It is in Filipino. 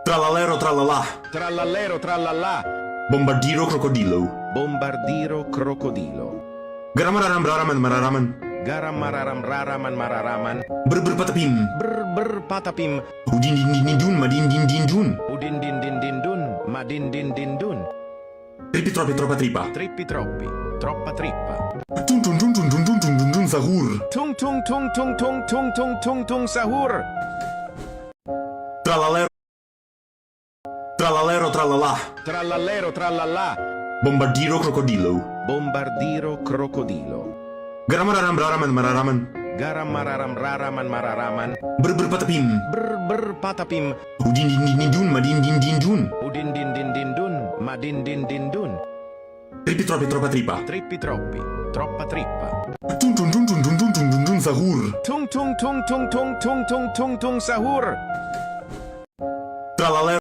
Tralalero tralala. Trallallero trallallà. Bombardiro crocodilo. Bombardiro crocodilo. Garamararam raraman mararaman. Garam mararam raraman mararaman. Brr patapim. Brr patapim. Udin din din din dun madin din din dun. Udin din din din dun. Madin din din dun. Tripi tropi tropa tripa. Trippi troppi. Troppa trippa. Tun tun tun tun tun tun tun tun tun sahur. Tung tung tung tung tung tung tung tung tung sahur. Tralalero. Tralalero tralala. Trallallero trallallà. Bombardiro crocodilo. Bombardiro crocodilo. Garamararam raraman mararaman. Garam mararam raraman mararaman. Brr patapim. Brr patapim. Udin din din din dun madin din din dun. Udin din din din dun. Madin din din dun. Tripi tropi tropa tripa. Trippi troppi. Troppa trippa. Tun tun tun tun tun tun tun tun tun sahur. Tung tung tung tung tung tung tung tung tung sahur. Tralalero.